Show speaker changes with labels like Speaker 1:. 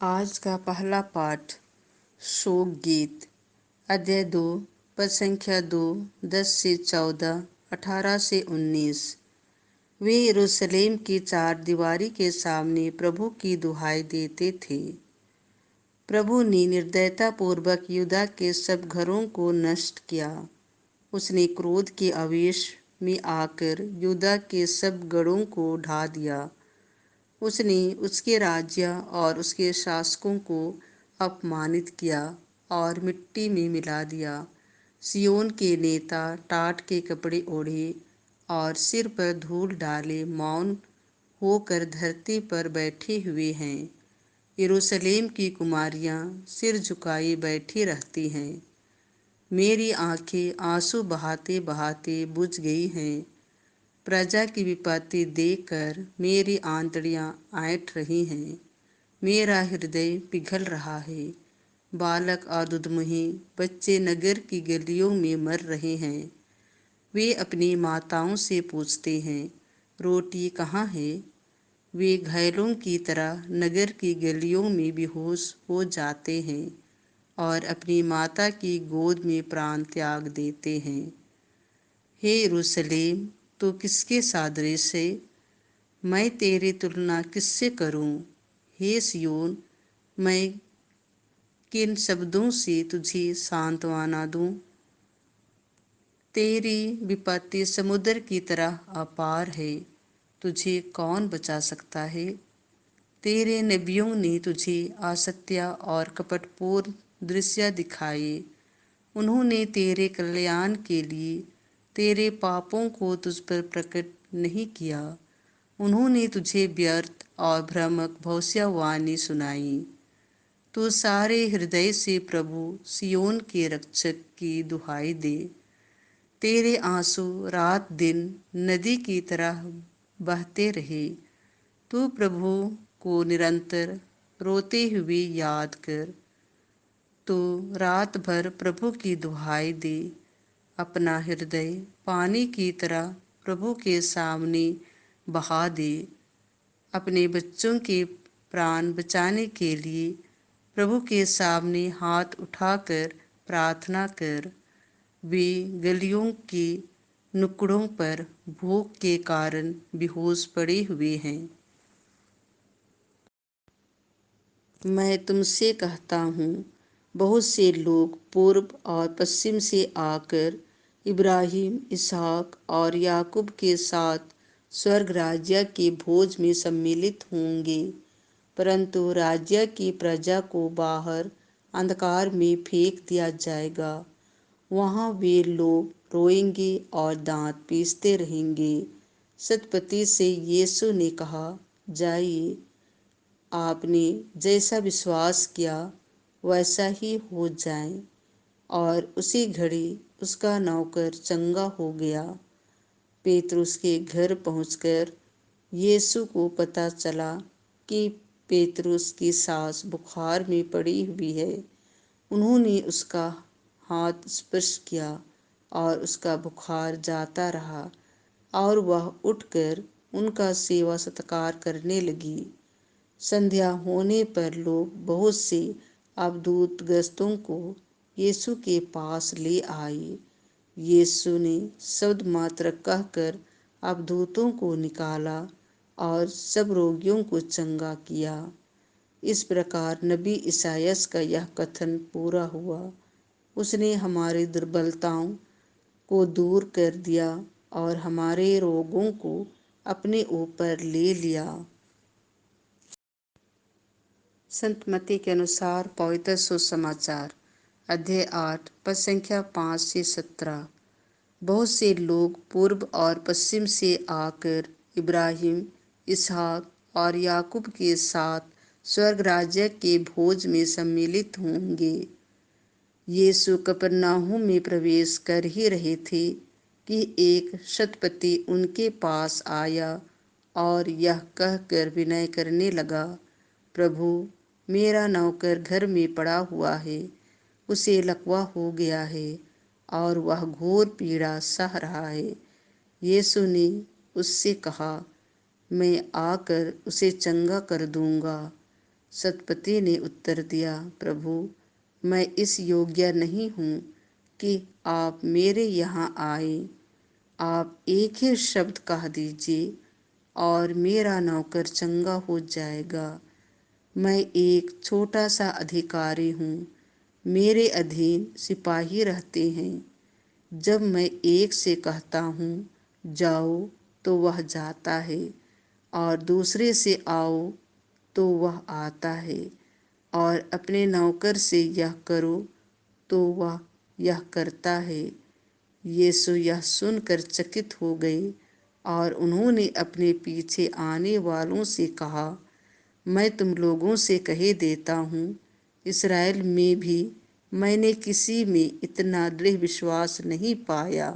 Speaker 1: आज का पहला पाठ शोक गीत अध्याय 2 पद संख्या 2 10 से 14 18 से 19। वे यरूशलेम की चार दीवारी के सामने प्रभु की दुहाई देते थे। प्रभु ने निर्दयता पूर्वक यूदा के सब घरों को नष्ट किया। उसने क्रोध के आवेश में आकर यूदा के सब गढ़ों को ढा दिया। उसने उसके राज्य और उसके शासकों को अपमानित किया और मिट्टी में मिला दिया। सियोन के नेता टाट के कपड़े ओढ़े और सिर पर धूल डाले मौन होकर धरती पर बैठे हुए हैं। यरूशलेम की कुमारियां सिर झुकाए बैठी रहती हैं। मेरी आंखें आंसू बहाते बहाते बुझ गई हैं। प्रजा की विपत्ति देखकर मेरी आंतड़ियां ऐंठ रही हैं। मेरा हृदय पिघल रहा है। बालक और दुधमुहे बच्चे नगर की गलियों में मर रहे हैं। वे अपनी माताओं से पूछते हैं, रोटी कहाँ है? वे घायलों की तरह नगर की गलियों में बेहोश हो जाते हैं और अपनी माता की गोद में प्राण त्याग देते हैं। हे यरूशलेम, तो किसके सादृश है? मैं तेरी तुलना किससे करूं? हे सियोन, मैं किन शब्दों से तुझे सांत्वना दूं? तेरी विपत्ति समुद्र की तरह अपार है, तुझे कौन बचा सकता है? तेरे नबियों ने तुझे असत्य और कपटपूर्ण दृश्य दिखाए। उन्होंने तेरे कल्याण के लिए तेरे पापों को तुझ पर प्रकट नहीं किया। उन्होंने तुझे व्यर्थ और भ्रामक भविष्यवाणी सुनाई। तू सारे हृदय से प्रभु सियोन के रक्षक की दुहाई दे। तेरे आंसू रात दिन नदी की तरह बहते रहे। तू प्रभु को निरंतर रोते हुए याद कर। तो रात भर प्रभु की दुहाई दे। अपना हृदय पानी की तरह प्रभु के सामने बहा दे। अपने बच्चों के प्राण बचाने के लिए प्रभु के सामने हाथ उठाकर प्रार्थना कर। वे गलियों के नुक्कड़ों पर भूख के कारण बेहोश पड़े हुए हैं। मैं तुमसे कहता हूँ, बहुत से लोग पूर्व और पश्चिम से आकर इब्राहिम, इसहाक और याकूब के साथ स्वर्ग राज्य के भोज में सम्मिलित होंगे, परंतु राज्य की प्रजा को बाहर अंधकार में फेंक दिया जाएगा। वहाँ वे लोग रोएंगे और दांत पीसते रहेंगे। सतपति से यीशु ने कहा, जाइए, आपने जैसा विश्वास किया वैसा ही हो जाए। और उसी घड़ी उसका नौकर चंगा हो गया। पेतरुस के घर पहुंचकर यीशु को पता चला कि पेतरुस की सास बुखार में पड़ी हुई है। उन्होंने उसका हाथ स्पर्श किया और उसका बुखार जाता रहा और वह उठकर उनका सेवा सत्कार करने लगी। संध्या होने पर लोग बहुत से अवधूतग्रस्तों को यीशु के पास ले आए। यीशु ने शब्द मात्र कहकर अवधूतों को निकाला और सब रोगियों को चंगा किया। इस प्रकार नबी इसायास का यह कथन पूरा हुआ, उसने हमारी दुर्बलताओं को दूर कर दिया और हमारे रोगों को अपने ऊपर ले लिया। संत मत्ती के अनुसार पवित्र सुसमाचार अध्याय 8 पद संख्या 5 से 17। बहुत से लोग पूर्व और पश्चिम से आकर इब्राहिम, इसहाक और याकूब के साथ स्वर्ग राज्य के भोज में सम्मिलित होंगे। यीशु कफरनहूम में प्रवेश कर ही रहे थे कि एक शतपति उनके पास आया और यह कहकर विनय करने लगा, प्रभु, मेरा नौकर घर में पड़ा हुआ है, उसे लकवा हो गया है और वह घोर पीड़ा सह रहा है। यीशु ने उससे कहा, मैं आकर उसे चंगा कर दूंगा। सतपति ने उत्तर दिया, प्रभु, मैं इस योग्य नहीं हूँ कि आप मेरे यहाँ आए। आप एक ही शब्द कह दीजिए और मेरा नौकर चंगा हो जाएगा। मैं एक छोटा सा अधिकारी हूँ, मेरे अधीन सिपाही रहते हैं। जब मैं एक से कहता हूँ जाओ तो वह जाता है, और दूसरे से आओ तो वह आता है, और अपने नौकर से यह करो तो वह यह करता है। यीशु यह सुनकर चकित हो गए और उन्होंने अपने पीछे आने वालों से कहा, मैं तुम लोगों से कहे देता हूँ, इस्राएल में भी मैंने किसी में इतना दृढ़ विश्वास नहीं पाया।